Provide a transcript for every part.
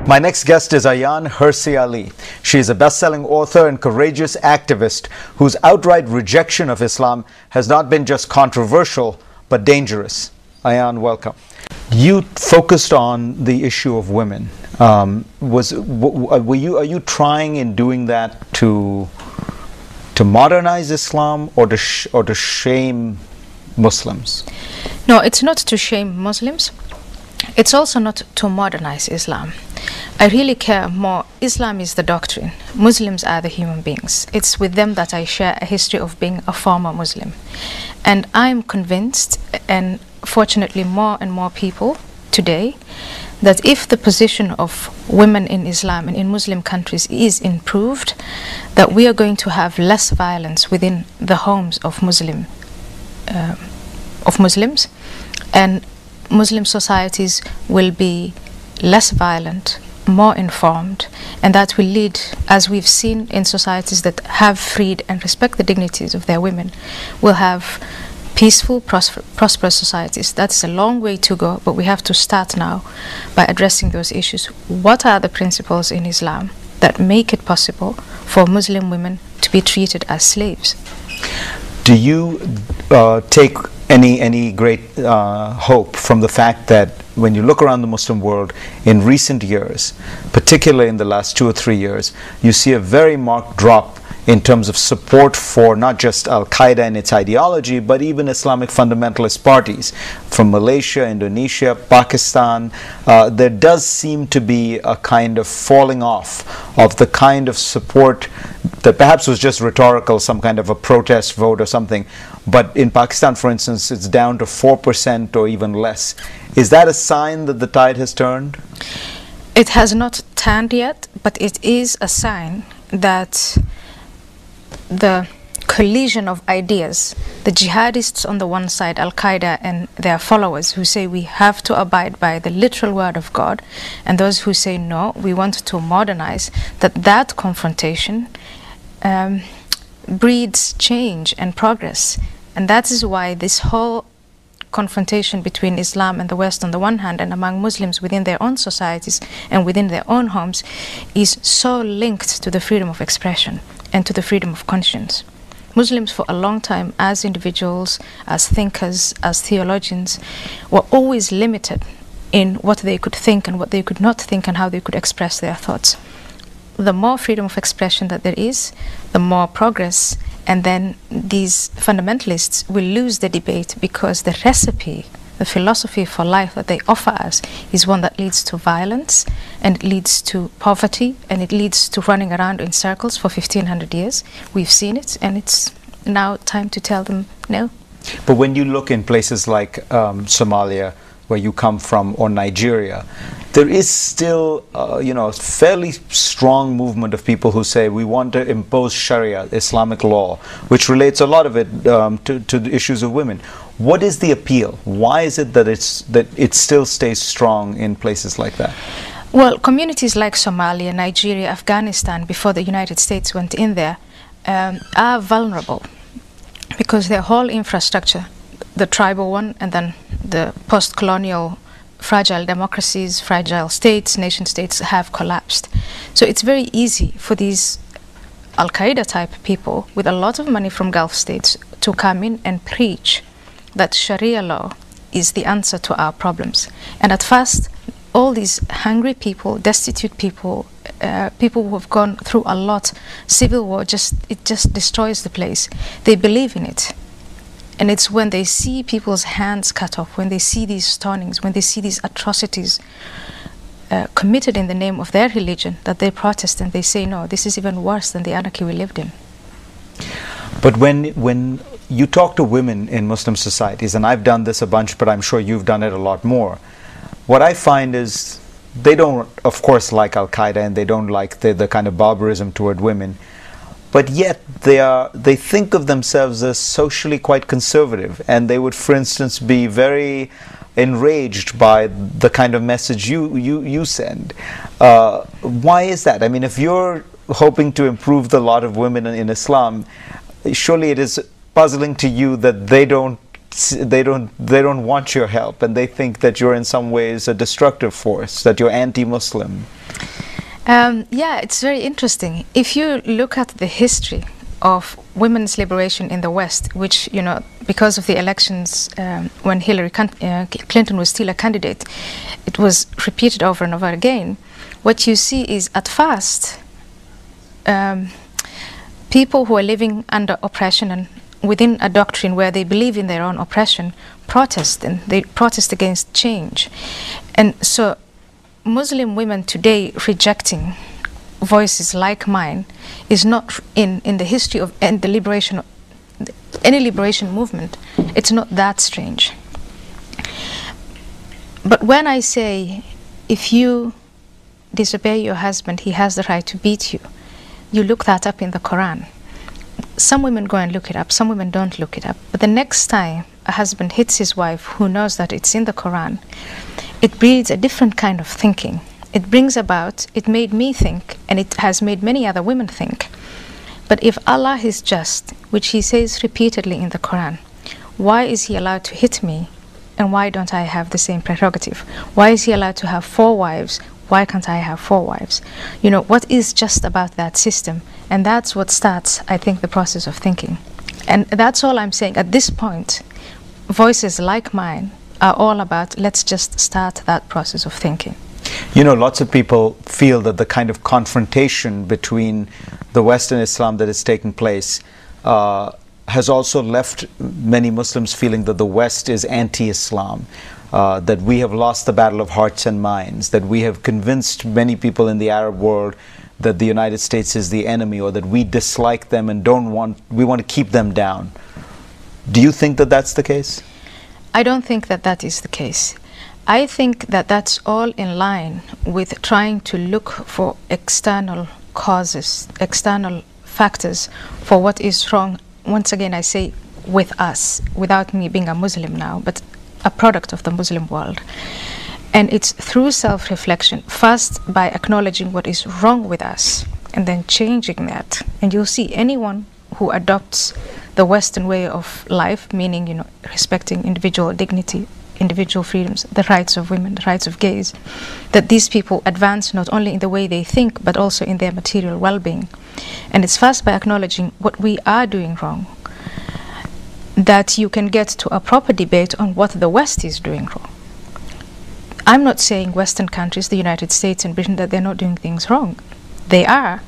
My next guest is Ayaan Hirsi Ali. She is a best-selling author and courageous activist whose outright rejection of Islam has not been just controversial, but dangerous. Ayaan, welcome. You focused on the issue of women. Are you trying in doing that to modernize Islam or to shame Muslims? No, it's not to shame Muslims. It's also not to modernize Islam. I really care more. Islam is the doctrine. Muslims are the human beings. It's with them that I share a history of being a former Muslim. And I'm convinced, and fortunately more and more people today, that if the position of women in Islam and in Muslim countries is improved, that we are going to have less violence within the homes of Muslims, and Muslim societies will be less violent, more informed, and that will lead, as we've seen in societies that have freed and respect the dignities of their women, will have peaceful, prosperous societies. That's a long way to go, but we have to start now by addressing those issues. What are the principles in Islam that make it possible for Muslim women to be treated as slaves? Do you take any great hope from the fact that when you look around the Muslim world in recent years, particularly in the last 2 or 3 years, you see a very marked drop in terms of support for not just Al-Qaeda and its ideology, but even Islamic fundamentalist parties from Malaysia, Indonesia, Pakistan? There does seem to be a kind of falling off of the kind of support that perhaps was just rhetorical, some kind of a protest vote or something. But in Pakistan, for instance, it's down to 4% or even less. Is that a sign that the tide has turned? It has not turned yet, but it is a sign that the collision of ideas, the jihadists on the one side, Al-Qaeda and their followers who say we have to abide by the literal word of God, and those who say no, we want to modernize, that confrontation breeds change and progress. And that is why this whole confrontation between Islam and the West on the one hand, and among Muslims within their own societies and within their own homes, is so linked to the freedom of expression and to the freedom of conscience. Muslims for a long time, as individuals, as thinkers, as theologians, were always limited in what they could think and what they could not think and how they could express their thoughts. The more freedom of expression that there is, the more progress, and then these fundamentalists will lose the debate because the recipe, the philosophy for life that they offer us is one that leads to violence, and it leads to poverty, and it leads to running around in circles for 1500 years. We've seen it, and it's now time to tell them no. But when you look in places like Somalia, where you come from, or Nigeria, there is still, a fairly strong movement of people who say we want to impose Sharia, Islamic law, which relates a lot of it to the issues of women. What is the appeal? Why is it that it still stays strong in places like that? Well, communities like Somalia, Nigeria, Afghanistan, before the United States went in there, are vulnerable because their whole infrastructure, the tribal one, and then the post-colonial fragile democracies, fragile states, nation states have collapsed. So it's very easy for these Al-Qaeda type people with a lot of money from Gulf states to come in and preach that Sharia law is the answer to our problems. And at first, all these hungry people, destitute people, people who have gone through a lot, civil war, it just destroys the place. They believe in it. And it's when they see people's hands cut off, when they see these stonings, when they see these atrocities committed in the name of their religion, that they protest and they say, no, this is even worse than the anarchy we lived in. But when you talk to women in Muslim societies, and I've done this a bunch, but I'm sure you've done it a lot more, what I find is they don't, of course, like Al-Qaeda, and they don't like the kind of barbarism toward women, but yet they think of themselves as socially quite conservative, and they would, for instance, be very enraged by the kind of message you send. Why is that? I mean, if you're hoping to improve the lot of women in Islam, surely it is puzzling to you that they don't they don't want your help, and they think that you're in some ways a destructive force, that you're anti-Muslim. Yeah, it's very interesting. If you look at the history of women's liberation in the West, which, you know, because of the elections when Hillary Clinton was still a candidate, it was repeated over and over again. What you see is, at first, people who are living under oppression and within a doctrine where they believe in their own oppression protest, and they protest against change. And so Muslim women today rejecting voices like mine is not in the history of any liberation movement. It's not that strange. But when I say, if you disobey your husband, he has the right to beat you, you look that up in the Quran. Some women go and look it up, some women don't look it up. But the next time a husband hits his wife who knows that it's in the Quran, it breeds a different kind of thinking. It brings about, it made me think, and it has made many other women think. But if Allah is just, which He says repeatedly in the Quran, why is He allowed to hit me, and why don't I have the same prerogative? Why is He allowed to have 4 wives? Why can't I have 4 wives? You know, what is just about that system? And that's what starts, I think, the process of thinking. And that's all I'm saying. At this point, voices like mine are all about, let's just start that process of thinking. You know, lots of people feel that the kind of confrontation between the West and Islam that is taking place has also left many Muslims feeling that the West is anti-Islam. That we have lost the battle of hearts and minds, that we have convinced many people in the Arab world that the United States is the enemy, or that we dislike them and we want to keep them down. Do you think that that's the case? I don't think that that is the case. I think that that's all in line with trying to look for external causes, external factors for what is wrong. Once again, I say with us, without me being a Muslim now, but a product of the Muslim world. And it's through self-reflection, first by acknowledging what is wrong with us, and then changing that. And you'll see anyone who adopts the Western way of life, meaning, you know, respecting individual dignity, individual freedoms, the rights of women, the rights of gays, that these people advance not only in the way they think, but also in their material well-being. And it's first by acknowledging what we are doing wrong that you can get to a proper debate on what the West is doing wrong. I'm not saying Western countries, the United States and Britain, that they're not doing things wrong. They are.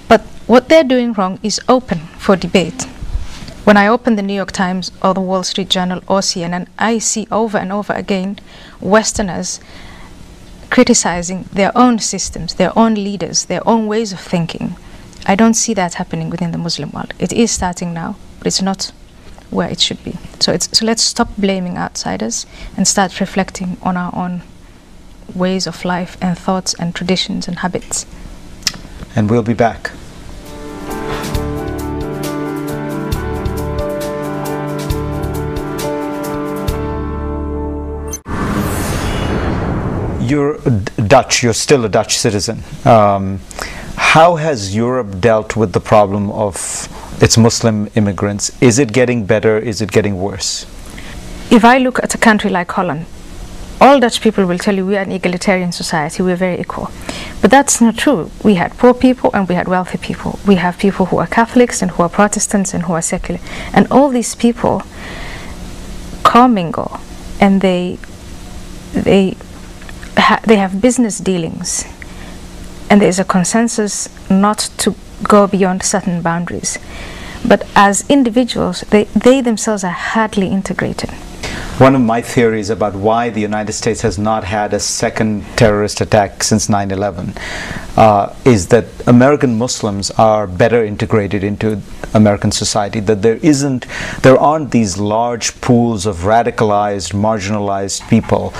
But what they're doing wrong is open for debate. When I open the New York Times or the Wall Street Journal or CNN, I see over and over again Westerners criticizing their own systems, their own leaders, their own ways of thinking. I don't see that happening within the Muslim world. It is starting now, but it's not where it should be. So let's stop blaming outsiders and start reflecting on our own ways of life and thoughts and traditions and habits. And we'll be back. You're Dutch, you're still a Dutch citizen. How has Europe dealt with the problem of its Muslim immigrants? Is it getting better? Is it getting worse? If I look at a country like Holland, all Dutch people will tell you we are an egalitarian society, we're very equal. But that's not true. We had poor people and we had wealthy people. We have people who are Catholics and who are Protestants and who are secular. And all these people commingle, and they have business dealings. And there is a consensus not to go beyond certain boundaries. But as individuals, they themselves are hardly integrated. One of my theories about why the United States has not had a second terrorist attack since 9/11 is that American Muslims are better integrated into American society, that there aren't these large pools of radicalized, marginalized people,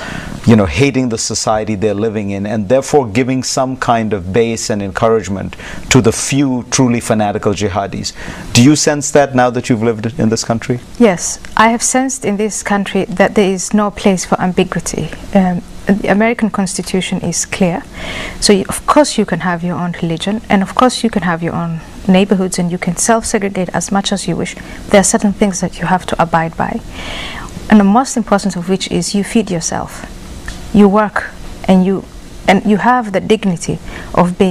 you know, hating the society they're living in, and therefore giving some kind of base and encouragement to the few truly fanatical jihadis. Do you sense that now that you've lived in this country? Yes, I have sensed in this country that there is no place for ambiguity. The American Constitution is clear. So of course you can have your own religion, and of course you can have your own neighborhoods and you can self-segregate as much as you wish. There are certain things that you have to abide by. And the most important of which is you feed yourself. You work and you have the dignity of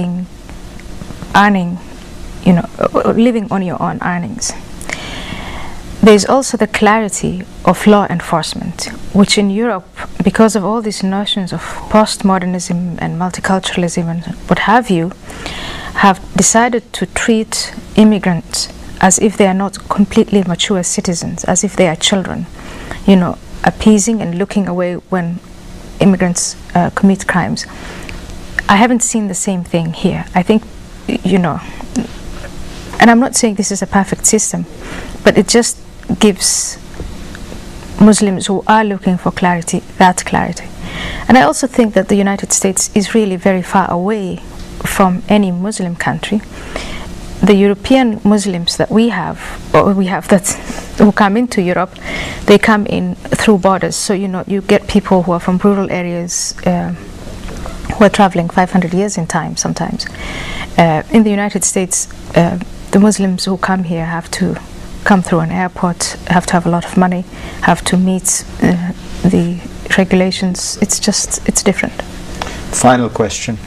earning, living on your own earnings. There's also the clarity of law enforcement, which in Europe, because of all these notions of postmodernism and multiculturalism and what have you, have decided to treat immigrants as if they are not completely mature citizens, as if they are children, appeasing and looking away when immigrants commit crimes. I haven't seen the same thing here. I think, and I'm not saying this is a perfect system, but it just gives Muslims who are looking for clarity that clarity. And I also think that the United States is really very far away from any Muslim country. The European Muslims that we have who come into Europe, they come in through borders. So you get people who are from rural areas who are traveling 500 years in time sometimes. In the United States, the Muslims who come here have to come through an airport, have to have a lot of money, have to meet the regulations. It's different. Final question.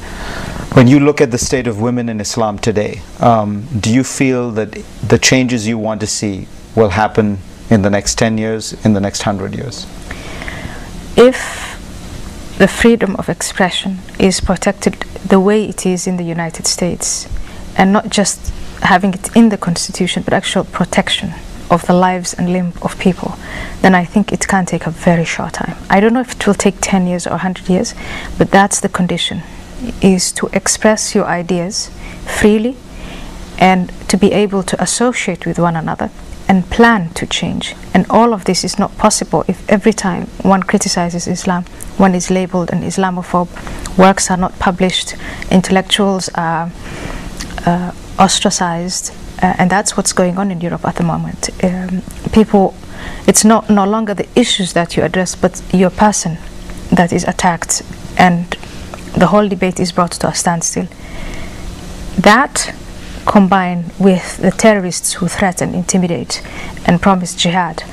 When you look at the state of women in Islam today, do you feel that the changes you want to see will happen in the next 10 years, in the next 100 years? If the freedom of expression is protected the way it is in the United States, and not just having it in the Constitution, but actual protection of the lives and limb of people, then I think it can take a very short time. I don't know if it will take 10 years or 100 years, but that's the condition, is to express your ideas freely and to be able to associate with one another and plan to change. And all of this is not possible if every time one criticizes Islam, one is labeled an Islamophobe, works are not published, intellectuals are ostracized, and that's what's going on in Europe at the moment. It's no longer the issues that you address, but your person that is attacked, and the whole debate is brought to a standstill. That, combined with the terrorists who threaten, intimidate, and promise jihad,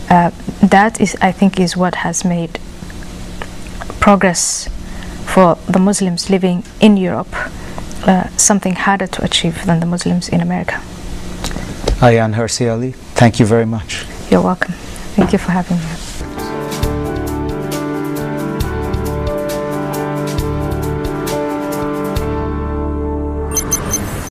that is, I think, is what has made progress for the Muslims living in Europe something harder to achieve than the Muslims in America. Ayaan, Hirsi Ali, thank you very much. You're welcome. Thank you for having me.